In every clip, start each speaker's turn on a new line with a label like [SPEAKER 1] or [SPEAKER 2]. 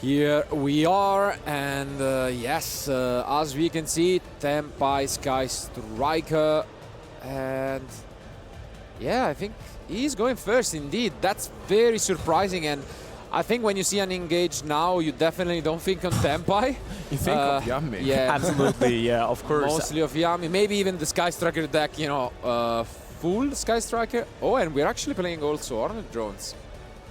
[SPEAKER 1] Here we are, and yes, as we can see, Tenpai Sky Striker, and yeah, I think he's going first indeed. That's very surprising, and I think when you see an engage now, you definitely don't think on Tenpai.
[SPEAKER 2] You think of Yami.
[SPEAKER 1] Yeah,
[SPEAKER 3] Absolutely, yeah, of course.
[SPEAKER 1] mostly of Yami, maybe even the Sky Striker deck, you know, full Sky Striker. Oh, and we're actually playing also Hornet drones.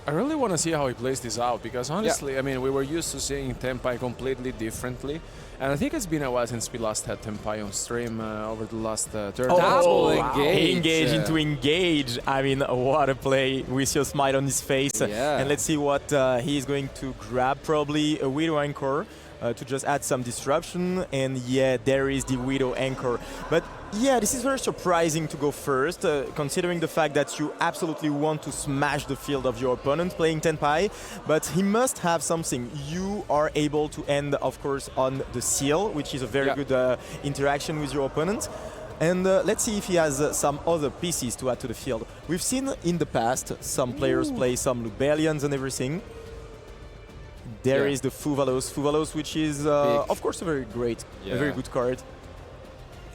[SPEAKER 2] I really want to see how he plays this out, because honestly, I mean, we were used to seeing Tenpai completely differently. And I think it's been a while since we last had Tenpai on stream over the last turn.
[SPEAKER 1] Double
[SPEAKER 3] Engage.
[SPEAKER 1] engage.
[SPEAKER 3] Into engage. I mean, what a play. We see a smile on his face.
[SPEAKER 1] Yeah.
[SPEAKER 3] And let's see what he's going to grab. Probably a Widow Anchor to just add some disruption. And yeah, there is the Widow Anchor. But yeah, this is very surprising to go first, considering the fact that you absolutely want to smash the field of your opponent playing Tenpai. But he must have something. You are able to end, of course, on the seal, which is a very good interaction with your opponent. And let's see if he has some other pieces to add to the field. We've seen in the past some players play some Lubellians and everything. There is the Fuvalos, which is, of course, a very good card.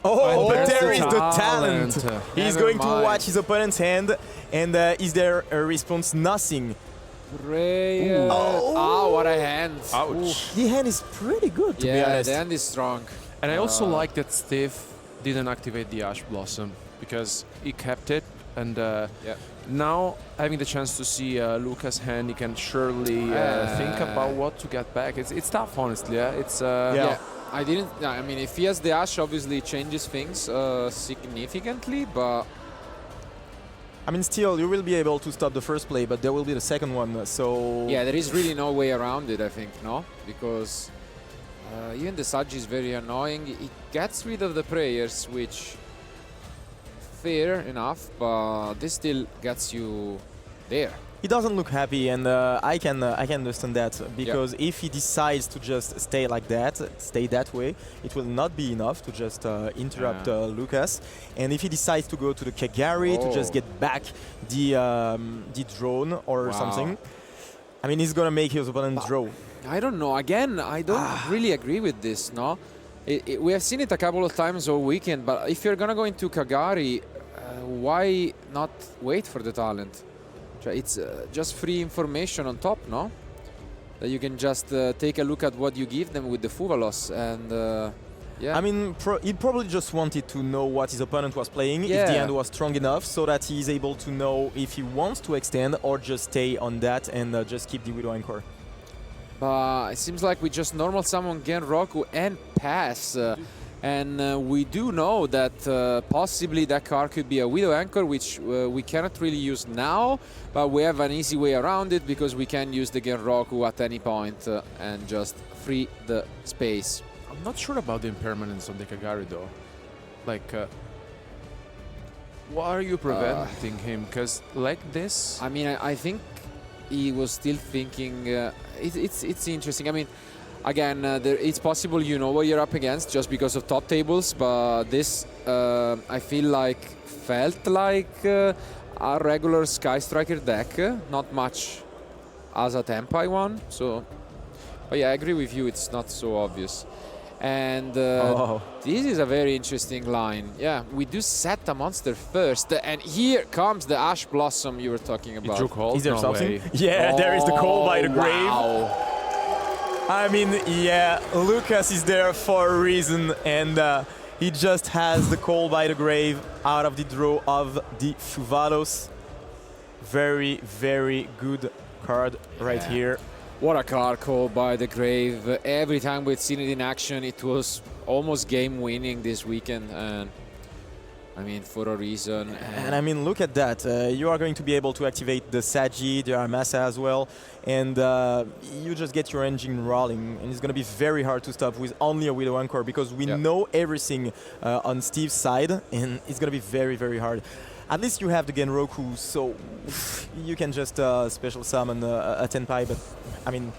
[SPEAKER 3] Oh, but there is the talent. He's going to watch his opponent's hand, and is there a response? Nothing.
[SPEAKER 1] Prayer. Oh, what a hand.
[SPEAKER 2] Ouch.
[SPEAKER 3] The hand is pretty good, to be
[SPEAKER 1] Yeah,
[SPEAKER 3] honest.
[SPEAKER 1] the hand is strong.
[SPEAKER 2] And I also like that Steve didn't activate the Ash Blossom, because he kept it. And now, having the chance to see Lucas' hand, he can surely think about what to get back. It's tough, honestly. Yeah, it's
[SPEAKER 1] I didn't. I mean, if he has the Ash, obviously it changes things significantly, but
[SPEAKER 3] I mean, still, you will be able to stop the first play, but there will be the second one, so...
[SPEAKER 1] yeah, there is really no way around it, I think, no? Because even the Saj is very annoying. It gets rid of the prayers, which fair enough, but this still gets you there.
[SPEAKER 3] He doesn't look happy, and I can understand that, because if he decides to just stay like that, stay that way, it will not be enough to just interrupt Lucas. And if he decides to go to the Kagari to just get back the drone or something, I mean, he's gonna make his opponent draw.
[SPEAKER 1] I don't know. Again, I don't really agree with this, no? We have seen it a couple of times all weekend, but if you're gonna go into Kagari, why not wait for the talent? It's just free information on top, no? That you can just take a look at what you give them with the Fuvalos, and yeah.
[SPEAKER 3] I mean, he probably just wanted to know what his opponent was playing, if the hand was strong enough, so that he's able to know if he wants to extend or just stay on that and just keep the Widow Anchor.
[SPEAKER 1] But it seems like we just normal summon Genroku and pass. And we do know that possibly that card could be a Widow Anchor, which we cannot really use now, but we have an easy way around it because we can use the Genroku at any point and just free the space.
[SPEAKER 2] I'm not sure about the impermanence on the Kagari, though. Like, why are you preventing him? Because like this...
[SPEAKER 1] I mean, I think he was still thinking... it's interesting. I mean, again, it's possible you know what you're up against just because of top tables, but this, I feel like, felt like a regular Sky Striker deck, not much as a Tenpai one. So, but yeah, I agree with you, it's not so obvious. And this is a very interesting line. Yeah, we do set a monster first, and here comes the Ash Blossom you were talking about.
[SPEAKER 3] Is there something? Yeah, there is the call by the grave.
[SPEAKER 1] Wow.
[SPEAKER 3] I mean, yeah, Lucas is there for a reason, and he just has the call by the grave out of the draw of the Fuvalos. Very, very good card right here.
[SPEAKER 1] What a card called by the grave. Every time we've seen it in action, it was almost game-winning this weekend. And I mean, for a reason.
[SPEAKER 3] And I mean, look at that. You are going to be able to activate the Saji, the Armasa as well. And you just get your engine rolling. And it's going to be very hard to stop with only a Widow Anchor, because we know everything on Steve's side. And it's going to be very, very hard. At least you have the Genroku, so you can just special summon a Tenpai, but I mean,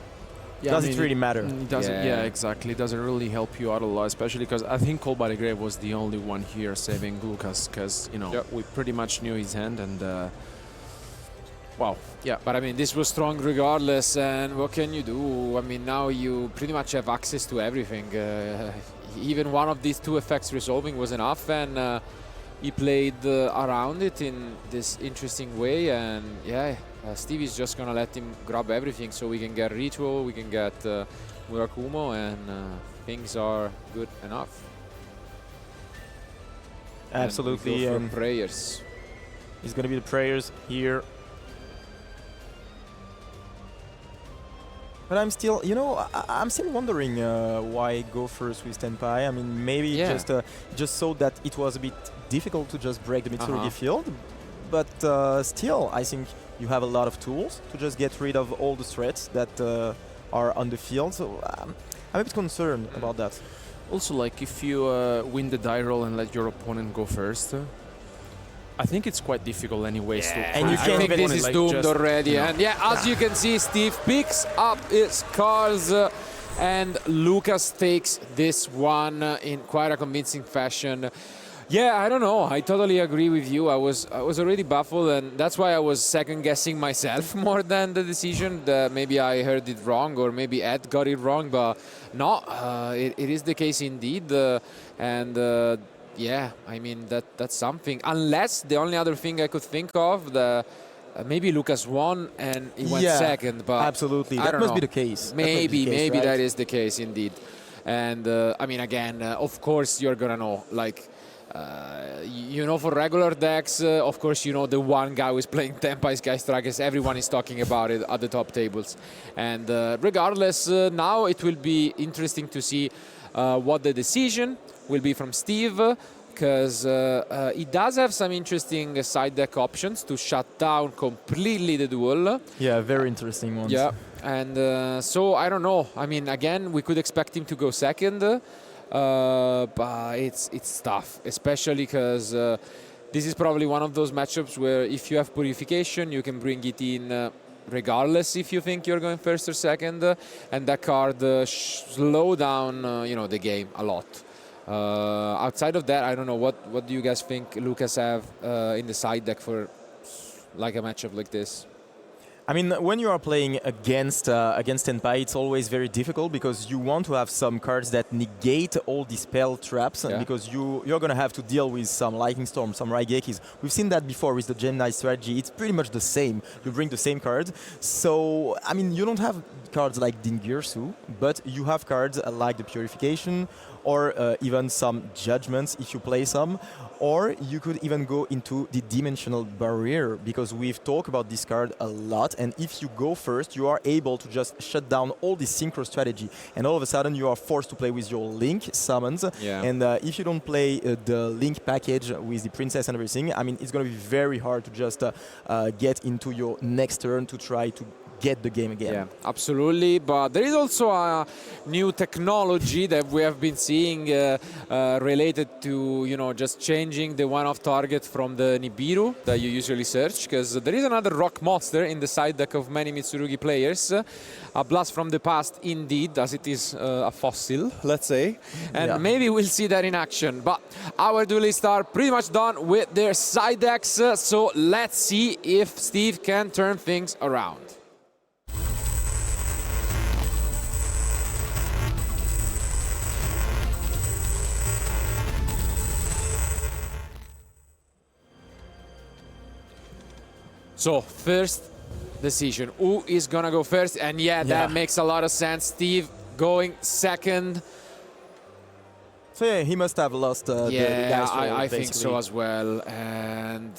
[SPEAKER 3] does it really matter?
[SPEAKER 2] It doesn't, yeah, exactly. It doesn't really help you out a lot, especially because I think Call by the Grave was the only one here saving Lucas, because, you know, we pretty much knew his hand, and Wow. Yeah.
[SPEAKER 1] But I mean, this was strong regardless, and what can you do? I mean, now you pretty much have access to everything. Even one of these two effects resolving was enough, and he played around it in this interesting way, and yeah, Steve is just gonna let him grab everything so we can get Ritual, we can get Murakumo, and things are good enough.
[SPEAKER 3] Absolutely.
[SPEAKER 1] And prayers.
[SPEAKER 3] It's going to be the prayers here. But I'm still, you know, I'm still wondering why go first with Tenpai. I mean, maybe just so that it was a bit difficult to just break the Mitsurugi field. But still, I think you have a lot of tools to just get rid of all the threats that are on the field. So I'm a bit concerned about that.
[SPEAKER 2] Also, like, if you win the die roll and let your opponent go first, I think it's quite difficult anyways.
[SPEAKER 3] And you
[SPEAKER 1] I
[SPEAKER 3] can't
[SPEAKER 1] think
[SPEAKER 3] even
[SPEAKER 1] this is doomed already. And yeah, as you can see, Steve picks up his cards and Lucas takes this one in quite a convincing fashion. Yeah, I don't know. I totally agree with you. I was already baffled, and that's why I was second guessing myself more than the decision. Maybe I heard it wrong, or maybe Ed got it wrong. But no, it is the case indeed. Yeah, I mean that's something. Unless the only other thing I could think of, maybe Lucas won and he went second. But
[SPEAKER 3] absolutely, that must be the case.
[SPEAKER 1] Maybe
[SPEAKER 3] right?
[SPEAKER 1] that is the case indeed. And I mean, again, of course you're gonna know, like. You know, for regular decks, of course, you know the one guy who is playing Tenpai Sky Strikers. Everyone is talking about it at the top tables. And regardless, now it will be interesting to see what the decision will be from Steve, because he does have some interesting side deck options to shut down completely the duel.
[SPEAKER 3] Yeah, very interesting ones.
[SPEAKER 1] Yeah, and so I don't know. I mean, again, we could expect him to go second. But it's tough, especially because this is probably one of those matchups where if you have Purification, you can bring it in regardless if you think you're going first or second, and that card slow down you know, the game a lot. Outside of that, I don't know, what do you guys think Lucas have in the side deck for like a matchup like this?
[SPEAKER 3] I mean, when you are playing against Tenpai, it's always very difficult because you want to have some cards that negate all the spell traps, because you're going to have to deal with some Lightning Storm, some Raigekis. We've seen that before with the Gemini strategy. It's pretty much the same. You bring the same cards. So, I mean, you don't have cards like Dingirsu, but you have cards like the Purification, or even some Judgments if you play some. Or you could even go into the Dimensional Barrier, because we've talked about this card a lot, and if you go first, you are able to just shut down all the synchro strategy, and all of a sudden you are forced to play with your Link summons. And if you don't play the Link package with the Princess and everything, I mean, it's going to be very hard to just get into your next turn to try to get the game again.
[SPEAKER 1] Yeah, absolutely. But there is also a new technology that we have been seeing related to, you know, just changing the one-off target from the Nibiru that you usually search, because there is another rock monster in the side deck of many Mitsurugi players. A blast from the past, indeed, as it is a fossil, let's say. And maybe we'll see that in action. But our duelists are pretty much done with their side decks, so let's see if Steve can turn things around. So, first decision. Who is gonna go first? And that makes a lot of sense. Steve going second.
[SPEAKER 3] So yeah, he must have lost the dice roll,
[SPEAKER 1] I think so as well. And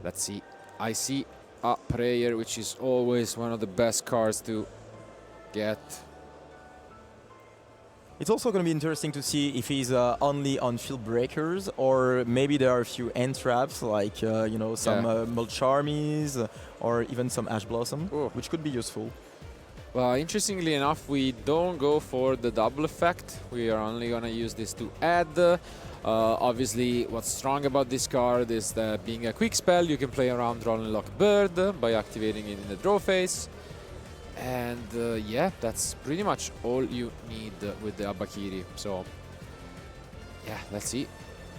[SPEAKER 1] let's see. I see a prayer, which is always one of the best cards to get.
[SPEAKER 3] It's also going to be interesting to see if he's only on field breakers, or maybe there are a few end traps, like you know, some Mulcharmies, or even some Ash Blossom, which could be useful.
[SPEAKER 1] Well, interestingly enough, we don't go for the double effect. We are only going to use this to add. Obviously, what's strong about this card is that being a quick spell, you can play around Rolling Lock Bird by activating it in the draw phase. And yeah, that's pretty much all you need with the Abakiri. So yeah, let's see.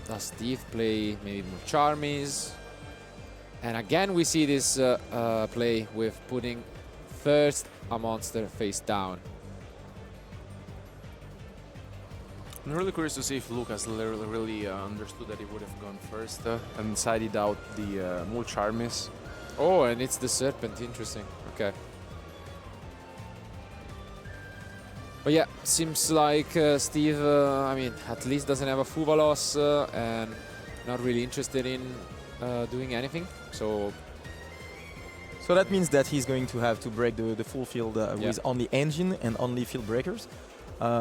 [SPEAKER 1] Does Steve play maybe more Charmies? And again, we see this play with putting first a monster face down.
[SPEAKER 2] I'm really curious to see if Lucas really understood that he would have gone first and sided out the Mulcharmis.
[SPEAKER 1] Oh, and it's the Serpent. Interesting. Okay. But yeah, seems like Steve, I mean, at least doesn't have a Fuvalos and not really interested in doing anything. So
[SPEAKER 3] that means that he's going to have to break the full field with only engine and only field breakers,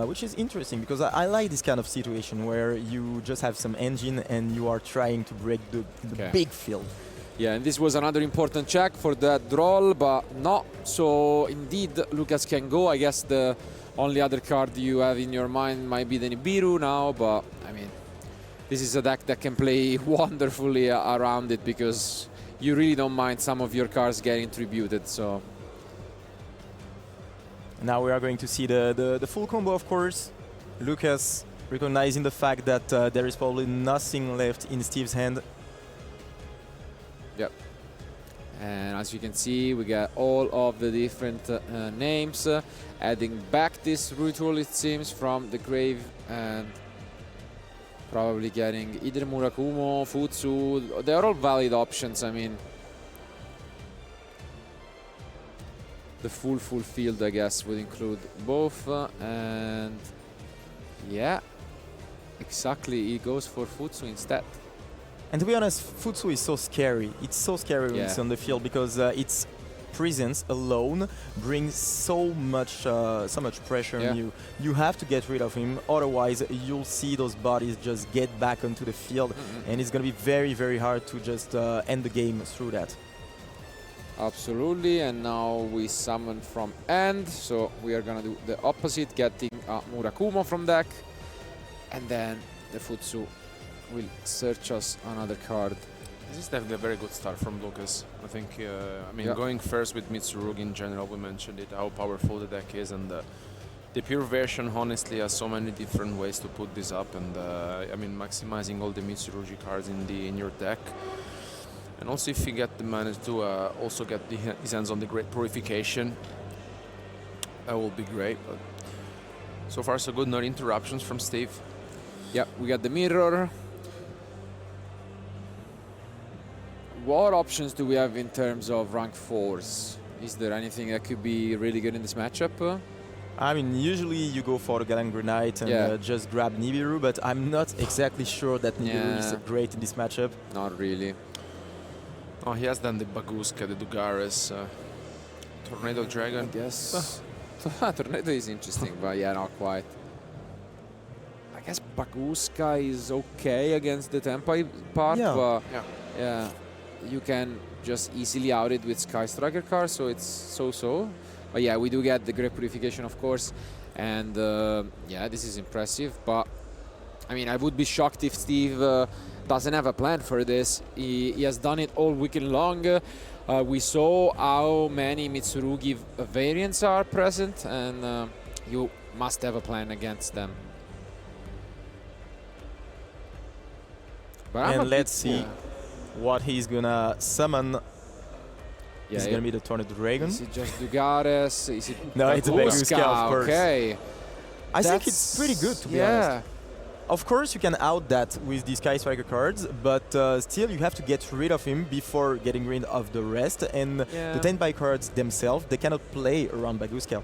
[SPEAKER 3] which is interesting because I like this kind of situation where you just have some engine and you are trying to break the big field.
[SPEAKER 1] Yeah, and this was another important check for that draw, but not. So indeed, Lucas can go. I guess the only other card you have in your mind might be the Nibiru now, but I mean, this is a deck that can play wonderfully around it because you really don't mind some of your cards getting tributed. So
[SPEAKER 3] now we are going to see the full combo, of course. Lucas recognizing the fact that there is probably nothing left in Steve's hand.
[SPEAKER 1] Yep. And as you can see, we got all of the different names. Adding back this ritual, it seems, from the grave, and probably getting either Murakumo, Futsu. They're all valid options. I mean, the full field, I guess, would include both. And yeah, exactly. He goes for Futsu instead.
[SPEAKER 3] And to be honest, Futsu is so scary. It's so scary when it's on the field because its presence alone brings so much pressure on you. You have to get rid of him, otherwise you'll see those bodies just get back onto the field, and it's going to be very, very hard to just end the game through that.
[SPEAKER 1] Absolutely, and now we summon from end, so we are going to do the opposite, getting Murakumo from deck, and then the Futsu will search us another card.
[SPEAKER 2] This is definitely a very good start from Lucas. I think, I mean, going first with Mitsurugi in general, we mentioned it, how powerful the deck is, and the pure version honestly has so many different ways to put this up, and I mean, maximizing all the Mitsurugi cards in your deck. And also if you get the manage to also get his hands on the Great Purification, that will be great. But so far so good, no interruptions from Steve.
[SPEAKER 1] Yeah, we got the mirror. What options do we have in terms of rank 4s? Is there anything that could be really good in this matchup?
[SPEAKER 3] I mean, usually you go for the Galan Granite and just grab Nibiru, but I'm not exactly sure that Nibiru is great in this matchup.
[SPEAKER 1] Not really.
[SPEAKER 2] Oh, he has done the Baguska, the Dugares, Tornado Dragon.
[SPEAKER 1] I guess. Tornado is interesting, but yeah, not quite. I guess Baguska is okay against the Tempai part, but yeah, you can just easily out it with Sky Striker cards, so it's so-so. But yeah, we do get the Great Purification, of course, and yeah, this is impressive. But I mean, I would be shocked if Steve doesn't have a plan for this. He has done it all weekend long. We saw how many Mitsurugi variants are present, and you must have a plan against them. But
[SPEAKER 3] and let's see what he's gonna summon. Is it gonna be the Tornado Dragon?
[SPEAKER 1] Is it just Dugares? Is it
[SPEAKER 3] no, it's a Baguska, of course.
[SPEAKER 1] Okay.
[SPEAKER 3] I think it's pretty good, to be honest. Of course, you can out that with the Sky Striker cards, but still you have to get rid of him before getting rid of the rest. And the Tenpai cards themselves, they cannot play around Baguska.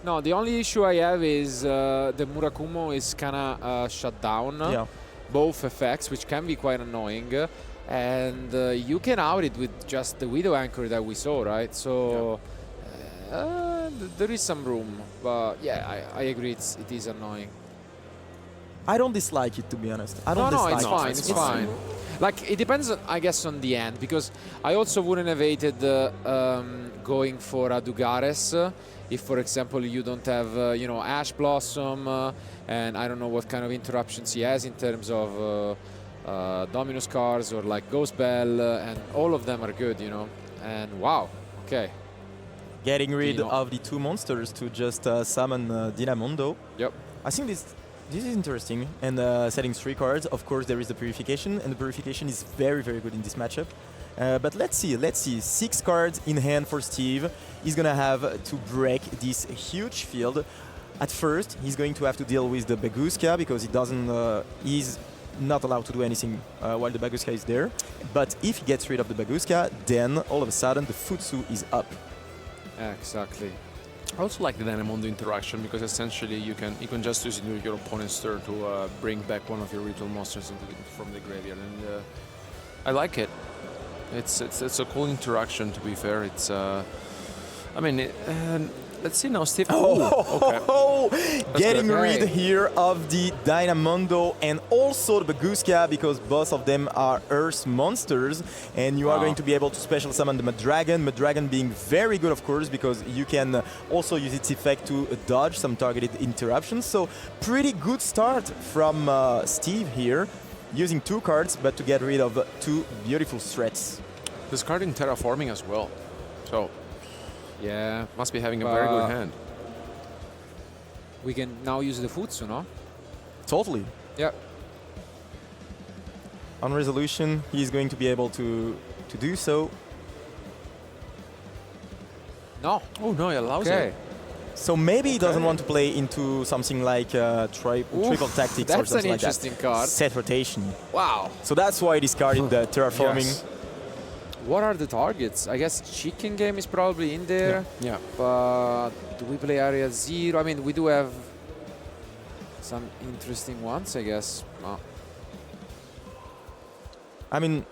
[SPEAKER 1] No, the only issue I have is the Murakumo is kind of shut down. Both effects, which can be quite annoying. And you can out it with just the Widow Anchor that we saw, right? So there is some room, but yeah, I agree, it is annoying.
[SPEAKER 3] I don't dislike it, to be honest. I don't dislike
[SPEAKER 1] it. No, it's fine. Like, it depends, I guess, on the end, because I also wouldn't have hated going for a Dugares if, for example, you don't have, you know, Ash Blossom, and I don't know what kind of interruptions he has in terms of Dominus cards or like Ghost Bell, and all of them are good, you know. And wow, okay.
[SPEAKER 3] Getting rid of the two monsters to just summon Dinamundo.
[SPEAKER 1] Yep.
[SPEAKER 3] I think this This is interesting. And setting 3 cards, of course, there is the Purification, and the Purification is very, very good in this matchup. But let's see. 6 cards in hand for Steve. He's gonna have to break this huge field. At first, he's going to have to deal with the Baguska because he doesn't. He's not allowed to do anything while the Baguska is there. But if he gets rid of the Baguska, then all of a sudden the Futsu is up.
[SPEAKER 1] Exactly.
[SPEAKER 2] I also like the Dynamondo interaction because essentially you can just use it during your opponent's turn to bring back one of your ritual monsters from the graveyard, and I like it. It's a cool interaction. To be fair, it's I mean. Let's see now, Steve.
[SPEAKER 3] Getting
[SPEAKER 1] good.
[SPEAKER 3] rid here of the Dynamondo and also the Baguska because both of them are Earth monsters, and you are going to be able to special summon the Madragon. Madragon being very good, of course, because you can also use its effect to dodge some targeted interruptions. So pretty good start from Steve here, using 2 cards, but to get rid of 2 beautiful threats.
[SPEAKER 2] Discarding Terraforming as well. So.
[SPEAKER 1] Yeah.
[SPEAKER 2] Must be having a very good hand.
[SPEAKER 1] We can now use the Futsu, no?
[SPEAKER 3] Totally.
[SPEAKER 1] Yeah.
[SPEAKER 3] On resolution, he's going to be able to do so.
[SPEAKER 1] No.
[SPEAKER 2] Oh no, he allows it.
[SPEAKER 3] So maybe he doesn't want to play into something like triple tactics or
[SPEAKER 1] That's
[SPEAKER 3] something
[SPEAKER 1] an
[SPEAKER 3] like that.
[SPEAKER 1] interesting card.
[SPEAKER 3] Set rotation.
[SPEAKER 1] Wow.
[SPEAKER 3] So that's why he discarded the terraforming.
[SPEAKER 2] Yes.
[SPEAKER 1] What are the targets? I guess Chicken Game is probably in there.
[SPEAKER 2] Yeah.
[SPEAKER 1] But do we play Area 0? I mean, we do have some interesting ones, I guess.
[SPEAKER 3] I mean,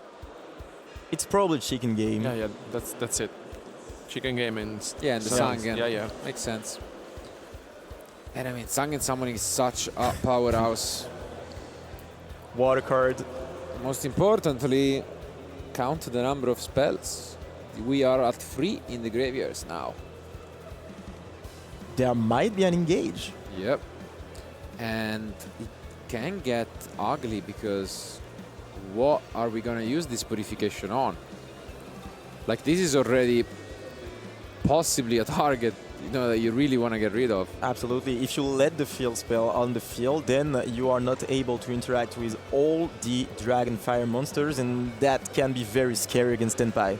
[SPEAKER 3] it's probably Chicken Game.
[SPEAKER 2] Yeah, that's it. Chicken Game and
[SPEAKER 1] yeah, and the Sangen.
[SPEAKER 2] Yeah.
[SPEAKER 1] Makes sense. And I mean, Sangen Summoning is such a powerhouse.
[SPEAKER 3] Water card.
[SPEAKER 1] Most importantly, count the number of spells. We are at 3 in the graveyards now.
[SPEAKER 3] There might be an engage.
[SPEAKER 1] Yep. And it can get ugly because what are we gonna use this purification on? Like, this is already possibly a target, you know, that you really want to get rid of.
[SPEAKER 3] Absolutely. If you let the field spell on the field, then you are not able to interact with all the Dragon Fire monsters, and that can be very scary against Tenpai.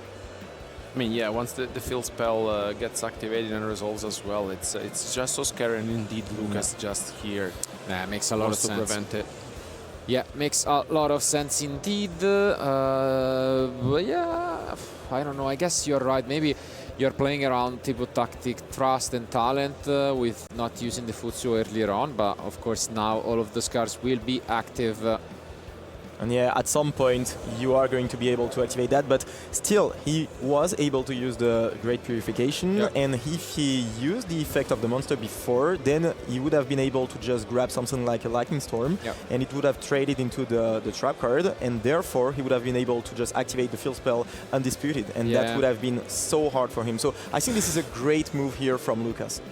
[SPEAKER 2] I mean, yeah, once the field spell gets activated and resolves as well, it's just so scary, and indeed Lucas just here
[SPEAKER 1] Makes a lot of sense.
[SPEAKER 2] to prevent it.
[SPEAKER 1] Yeah, makes a lot of sense indeed. But yeah, I don't know. I guess you're right. Maybe you're playing around Tipo Tactic, Trust and Talent with not using the Futsu earlier on. But of course now all of those cards will be active.
[SPEAKER 3] And yeah, at some point you are going to be able to activate that, but still he was able to use the Great Purification, and if he used the effect of the monster before, then he would have been able to just grab something like a Lightning Storm, and it would have traded into the trap card, and therefore he would have been able to just activate the field spell undisputed, and that would have been so hard for him. So I think this is a great move here from Lucas.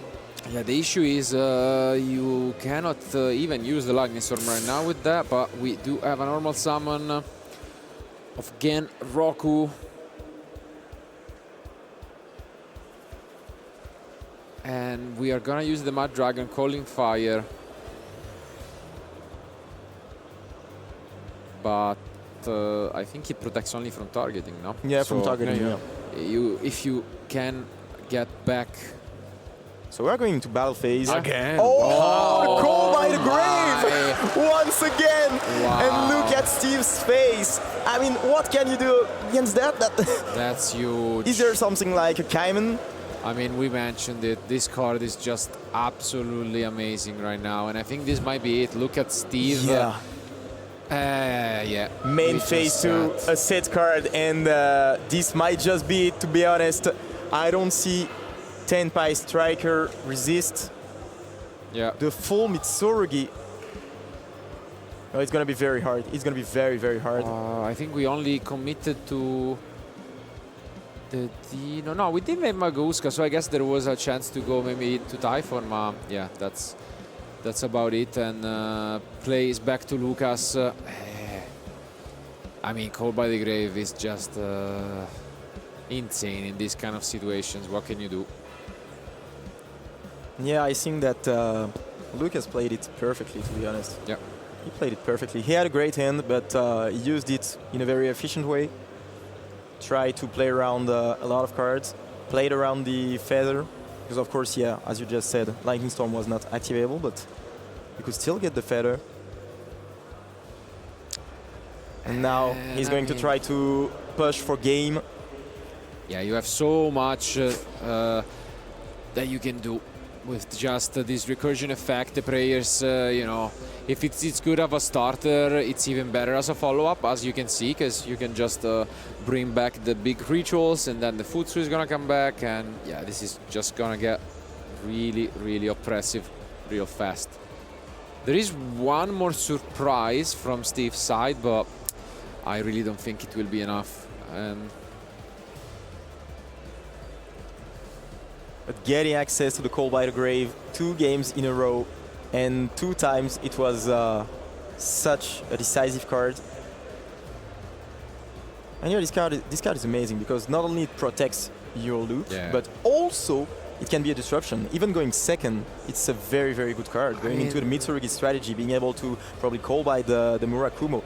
[SPEAKER 1] Yeah, the issue is you cannot even use the Lightning Storm right now with that, but we do have a normal summon of Gen Roku. And we are gonna use the Mad Dragon Calling Fire. But I think it protects only from targeting, no?
[SPEAKER 3] Yeah, from targeting,
[SPEAKER 1] If you can get back.
[SPEAKER 3] So we're going to battle phase.
[SPEAKER 2] Again.
[SPEAKER 3] Oh, Call by the Grave! Once again!
[SPEAKER 1] Wow.
[SPEAKER 3] And look at Steve's face. I mean, what can you do against that?
[SPEAKER 1] That's huge.
[SPEAKER 3] Is there something like a Cayman?
[SPEAKER 1] I mean, we mentioned it. This card is just absolutely amazing right now. And I think this might be it. Look at Steve.
[SPEAKER 3] Yeah.
[SPEAKER 1] Yeah.
[SPEAKER 3] Main phase 2, a set card. And this might just be it, to be honest. I don't see Tenpai Striker resist the full Mitsurugi. Oh, it's gonna be very hard. It's gonna be very, very hard.
[SPEAKER 1] I think we only committed to the Dino. No, we didn't make Maguska, so I guess there was a chance to go maybe to Typhon. Yeah, that's about it. And plays back to Lucas. I mean, Call by the Grave is just insane in these kind of situations. What can you do?
[SPEAKER 3] Yeah, I think that Lucas played it perfectly, to be honest.
[SPEAKER 1] Yeah.
[SPEAKER 3] He played it perfectly. He had a great hand, but he used it in a very efficient way. Tried to play around a lot of cards. Played around the feather. Because of course, yeah, as you just said, Lightning Storm was not activable, but you could still get the feather. And now he's going to try to push for game.
[SPEAKER 1] Yeah, you have so much that you can do with just this recursion effect. The prayers, you know, if it's good of a starter, it's even better as a follow-up, as you can see, because you can just bring back the big rituals, and then the Futsu is gonna come back, and yeah, this is just gonna get really, really oppressive real fast. There is one more surprise from Steve's side, but I really don't think it will be enough. And
[SPEAKER 3] but getting access to the Call by the Grave 2 games in a row, and 2 times it was such a decisive card. And you know, this card is amazing because not only it protects your loot, but also it can be a disruption. Even going second, it's a very, very good card. Going into the Mitsurugi strategy, being able to probably call by the Murakumo.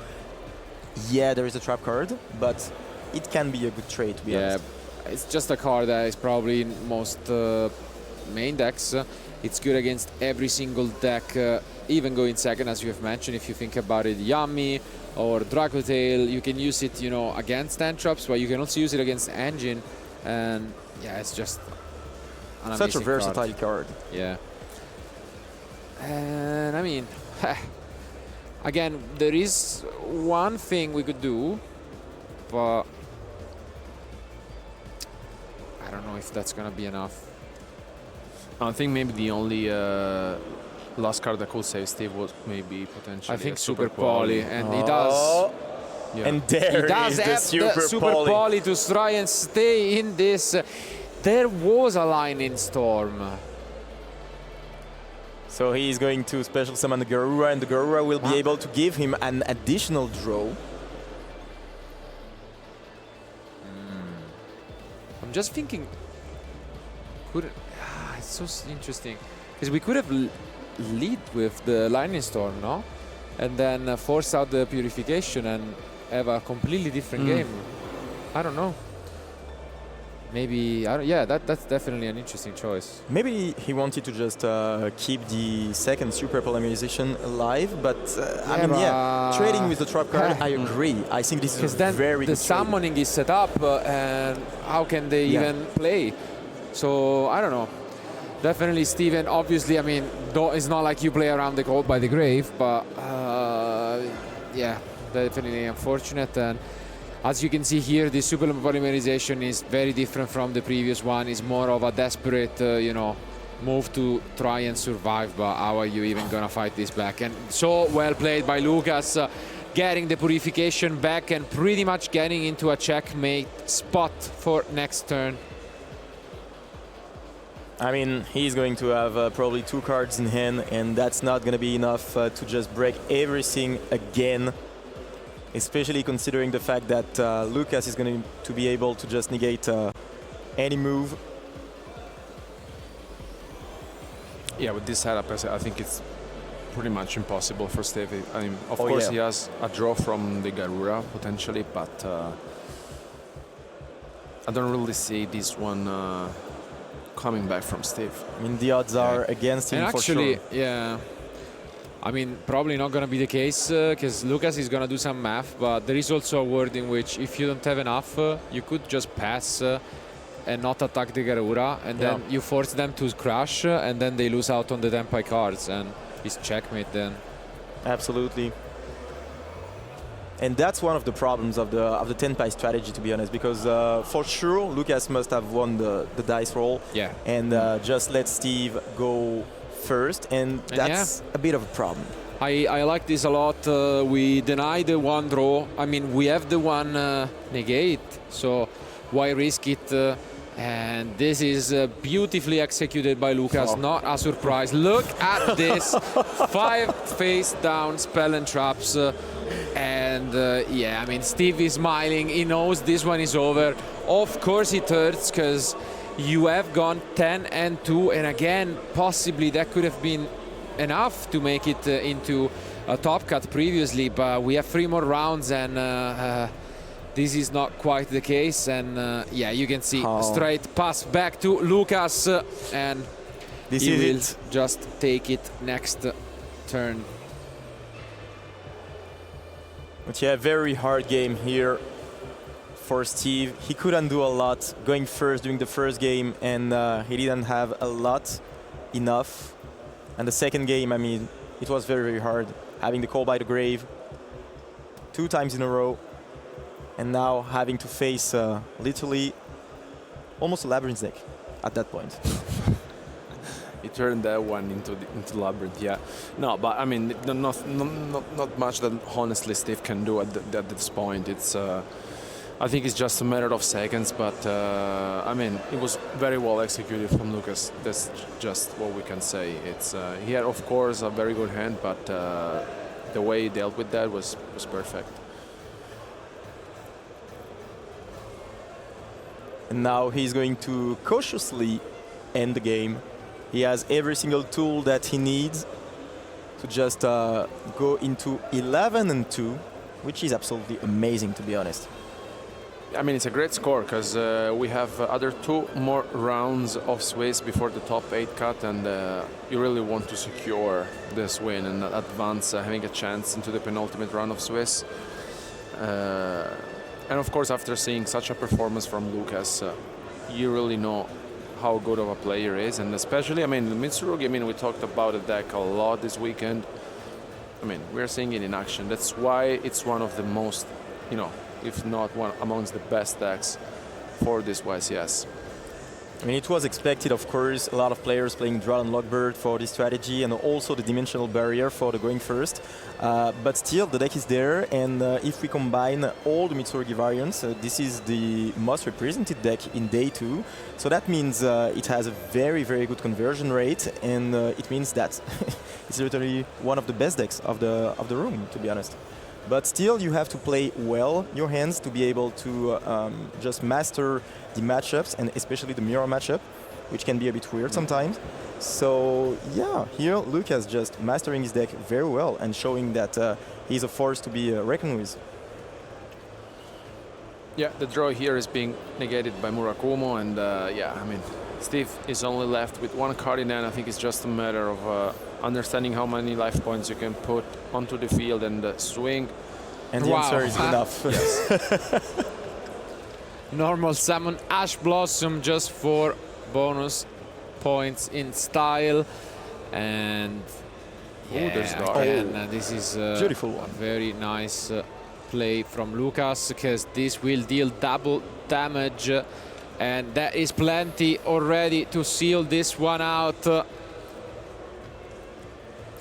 [SPEAKER 3] Yeah, there is a trap card, but it can be a good trade, to be honest.
[SPEAKER 1] It's just a card that is probably in most main decks. It's good against every single deck, even going second, as you have mentioned. If you think about it, Yami or Dracotail, you can use it, you know, against Entrops, but you can also use it against Engine. And yeah, it's just an
[SPEAKER 3] such a versatile
[SPEAKER 1] card. Yeah. And I mean, again, there is one thing we could do, but I don't know if that's gonna be enough.
[SPEAKER 2] I think maybe the only last card that could save Steve was maybe potentially.
[SPEAKER 1] I think Super Poly, and he does.
[SPEAKER 3] Yeah. And there
[SPEAKER 1] he does
[SPEAKER 3] is
[SPEAKER 1] have
[SPEAKER 3] the
[SPEAKER 1] Super Poly to try and stay in this. There was a Lightning Storm.
[SPEAKER 3] So he is going to special summon the Garura, and the Garura will be able to give him an additional draw.
[SPEAKER 1] I'm just thinking, it's so interesting, because we could have lead with the Lightning Storm, no? And then force out the Purification and have a completely different game. I don't know. Maybe, yeah, that's definitely an interesting choice.
[SPEAKER 3] Maybe he wanted to just keep the second Super Polymerization alive, but I mean, trading with the trap card, I agree. I think this is a very good
[SPEAKER 1] the summoning is set up, and how can they even play? So, I don't know. Definitely, Steven, obviously, I mean, it's not like you play around the Call by the Grave, but yeah, definitely unfortunate. And as you can see here, the Super Polymerization is very different from the previous one. It's more of a desperate, you know, move to try and survive, but how are you even gonna fight this back? And so well played by Lucas, getting the Purification back and pretty much getting into a checkmate spot for next turn.
[SPEAKER 3] I mean, he's going to have probably 2 cards in hand, and that's not going to be enough to just break everything again, especially considering the fact that Lucas is going to be able to just negate any move.
[SPEAKER 2] Yeah, with this setup, I think it's pretty much impossible for Steve. I mean, of course, he has a draw from the Garura, potentially, but I don't really see this one coming back from Steve.
[SPEAKER 3] I mean, the odds are against him,
[SPEAKER 1] and
[SPEAKER 3] actually,
[SPEAKER 1] for sure. Yeah. I mean, probably not going to be the case because Lucas is going to do some math, but there is also a world in which if you don't have enough, you could just pass and not attack the Garura, and then you force them to crash, and then they lose out on the Tenpai cards, and it's checkmate then.
[SPEAKER 3] Absolutely. And that's one of the problems of the Tenpai strategy, to be honest, because for sure Lucas must have won the dice roll, and just let Steve go first, and that's a bit of a problem.
[SPEAKER 1] I like this a lot. We deny the one draw. I mean, we have the one negate, so why risk it? And this is beautifully executed by Lucas, not a surprise. Look at this, 5 face down spell and traps. And yeah, I mean, Steve is smiling. He knows this one is over. Of course it hurts because you have gone 10-2, and again, possibly that could have been enough to make it into a top cut previously, but we have 3 more rounds, and this is not quite the case. And yeah, you can see straight pass back to Lucas, and
[SPEAKER 3] this
[SPEAKER 1] he will
[SPEAKER 3] is
[SPEAKER 1] just take it next turn.
[SPEAKER 3] But yeah, very hard game here for Steve. He couldn't do a lot going first during the first game, and he didn't have a lot enough. And the second game, I mean, it was very, very hard. Having the call by the grave 2 times in a row, and now having to face literally almost a labyrinth deck at that point.
[SPEAKER 2] He turned that one into labyrinth, yeah. No, but I mean, not much that honestly Steve can do at this point. It's, I think it's just a matter of seconds, but I mean, it was very well executed from Lucas. That's just what we can say. It's he had, of course, a very good hand, but the way he dealt with that was perfect.
[SPEAKER 3] And now he's going to cautiously end the game. He has every single tool that he needs to just go into 11-2, which is absolutely amazing, to be honest.
[SPEAKER 2] I mean, it's a great score because we have other 2 more rounds of Swiss before the top 8 cut, and you really want to secure this win and advance, having a chance into the penultimate round of Swiss. And of course, after seeing such a performance from Lucas, you really know how good of a player is, and especially, I mean, Mitsurugi, I mean, we talked about the deck a lot this weekend. I mean, we're seeing it in action. That's why it's one of the most, you know, if not one amongst the best decks for this YCS.
[SPEAKER 3] I mean, it was expected, of course, a lot of players playing Droll and Lockbird for this strategy, and also the dimensional barrier for the going first. But still, the deck is there, and if we combine all the Mitsurugi variants, this is the most represented deck in day 2. So that means it has a very, very good conversion rate, and it means that it's literally one of the best decks of the room, to be honest. But still, you have to play well your hands to be able to just master the matchups, and especially the mirror matchup, which can be a bit weird sometimes. So yeah, here Lucas just mastering his deck very well and showing that he's a force to be reckoned with.
[SPEAKER 2] Yeah, the draw here is being negated by Murakumo, and yeah, I mean, Steve is only left with 1 card in hand. I think it's just a matter of understanding how many life points you can put onto the field and swing.
[SPEAKER 3] And the answer is enough.
[SPEAKER 2] Yes.
[SPEAKER 1] Normal summon Ash Blossom just for bonus points in style, and yeah,
[SPEAKER 2] there's dark.
[SPEAKER 1] again, this is
[SPEAKER 3] beautiful one.
[SPEAKER 1] A very nice play from Lucas, because this will deal double damage, and that is plenty already to seal this one out.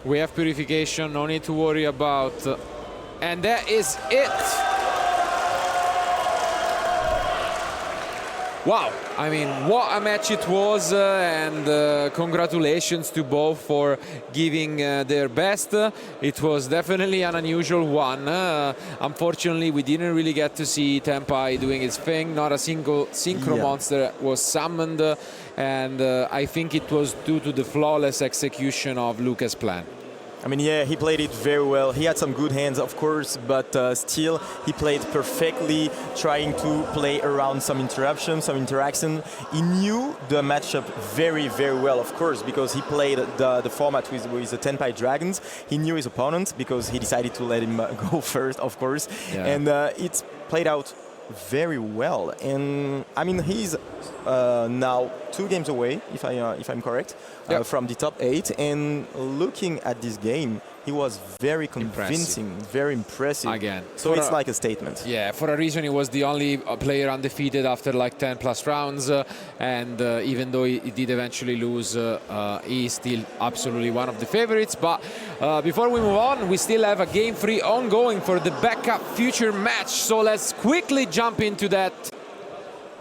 [SPEAKER 1] We have purification, no need to worry about, and that is it. Wow, I mean, what a match it was, and congratulations to both for giving their best. It was definitely an unusual one. Unfortunately, we didn't really get to see Tenpai doing his thing. Not a single synchro monster was summoned, and I think it was due to the flawless execution of Lucas' plan.
[SPEAKER 3] I mean, yeah, he played it very well. He had some good hands, of course, but still he played perfectly, trying to play around some interruption, some interaction. He knew the matchup very, very well, of course, because he played the format with the Tenpai Dragons. He knew his opponent because he decided to let him go first, of course. Yeah. And it's played out very well. And I mean, he's now 2 games away, if I'm correct, from the top 8. And looking at this game, he was very convincing, very impressive.
[SPEAKER 1] Again.
[SPEAKER 3] So it's like a statement.
[SPEAKER 1] Yeah, for a reason he was the only player undefeated after like 10 plus rounds, and even though he did eventually lose, he's still absolutely one of the favorites. But before we move on, we still have a game 3 ongoing for the backup future match, so let's quickly jump into that.